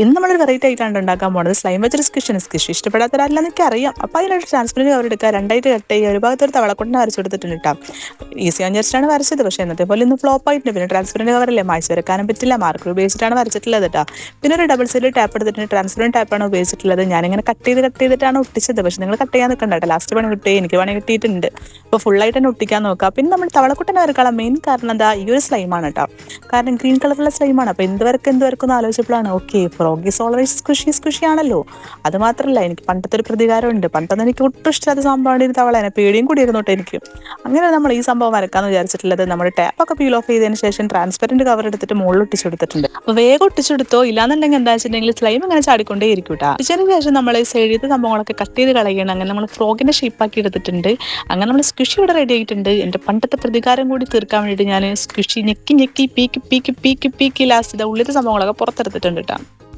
ഇന്ന് നമ്മളൊരു വെറൈറ്റി ആയിട്ടാണ് ഉണ്ടാക്കാൻ പോകുന്നത്. സ്ലൈം വെച്ചൊരു സ്ക്വിഷ് ഇഷ്ടപ്പെടാത്തവരല്ലെന്ന് എനിക്ക് അറിയാം. അപ്പോൾ അതിനൊരു ട്രാൻസ്പെറൻറ്റ് കവർ എടുക്കുക, രണ്ടായിട്ട് കട്ട് ചെയ്യുക, ഒരു ഭാഗത്തൊരു തവളക്കൊണ്ടിനെ വരച്ചു കൊടുത്തിട്ടുണ്ട് കേട്ടോ. ഈസി വിചാരിച്ചിട്ടാണ് വരച്ചത്, പക്ഷേ ഇന്നത്തെ പോലെ ഇന്ന് ഫ്ലോപ്പ് ആയിട്ടുണ്ട്. പിന്നെ ട്രാൻസ്പെറൻറ്റ് കവറല്ലേ, മായ്ച്ച് വരക്കാനും പറ്റില്ല, മാർക്കർ ഉപയോഗിച്ചിട്ടാണ് വരച്ചിട്ടുള്ളത് കേട്ടോ. പിന്നെ ഒരു ഡബിൾ സൈഡ് ടാപ്പ് എടുത്തിട്ട് ട്രാൻസ്പെറൻറ്റ് ടാപ്പാണ് ഉപയോഗിച്ചിട്ടുള്ളത്. ഞാനിങ്ങനെ കട്ട് ചെയ്തിട്ടാണ് ഒട്ടിച്ചത്, പക്ഷേ നിങ്ങൾ കട്ട് ചെയ്യാൻ നിൽക്കണ്ട കേട്ടോ. ലാസ്റ്റ് പണി കിട്ടി, എനിക്ക് പണി കിട്ടിയിട്ടുണ്ട്. അപ്പോൾ ഫുള്ളായിട്ട് തന്നെ ഒട്ടിക്കാൻ നോക്കുക. പിന്നെ നമ്മൾ തവളക്കുട്ടനെ വരക്കാനുള്ള മെയിൻ കാരണം എന്താ, ഈ ഒരു സ്ലൈമാണ് കേട്ടോ. കാരണം ഗ്രീൻ കളറുള്ള സ്ലൈമാണ്. അപ്പോൾ എന്ത് വരക്കും എന്ന് ആലോചിച്ചപ്പോഴാണ് okay frog is always squishy ആണല്ലോ. അത് മാത്രമല്ല, എനിക്ക് പണ്ടത്തെ ഒരു പ്രതികാരമുണ്ട്. പണ്ടൊന്നും എനിക്ക് ഒട്ടും ഇഷ്ടമാത്ത സംഭവമാണ് ഈ തവള. പേടിയും കൂടി ഇരുന്നോട്ടെ എനിക്ക്. അങ്ങനെ നമ്മൾ ഈ സംഭവം വരക്കാമെന്ന് വിചാരിച്ചിട്ടുള്ളത്, നമ്മുടെ ടാപ്പൊക്കെ പീൽ ഓഫ് ചെയ്തതിന് ശേഷം ട്രാൻസ്പെറൻറ്റ് കവർ എടുത്തിട്ട് മുകളിൽ ഒട്ടിച്ചെടുത്തിട്ടുണ്ട്. അപ്പോൾ വേഗം ഒട്ടിച്ചെടുത്തോ, ഇല്ലാന്നുണ്ടെങ്കിൽ എന്താ വെച്ചിട്ടുണ്ടെങ്കിൽ സ്ലൈം ഇങ്ങനെ ചാടിക്കൊണ്ടേ ഇരിക്കും കേട്ടോ. ഒട്ടിച്ചതിന് ശേഷം നമ്മൾ സൈഡിലത്തെ സംഭവങ്ങളൊക്കെ കട്ട് ചെയ്ത് കളയണം. അങ്ങനെ നമ്മൾ ഫ്രോഗിൻ്റെ ഷേപ്പാക്കി എടുത്തിട്ടുണ്ട്. അങ്ങനെ നമ്മൾ സ്ക്വിഷി ഇവിടെ റെഡി ആയിട്ടുണ്ട്. എൻ്റെ പണ്ടത്തെ പ്രതികാരം കൂടി തീർക്കാൻ വേണ്ടിയിട്ട് ഞാൻ സ്ക്വിഷി ഞെക്കി പീക്കി ലാസ്റ്റ് ഉള്ളിലത്തെ സംഭവങ്ങളൊക്കെ പുറത്തെടുത്തിട്ടുണ്ട് കേട്ടോ.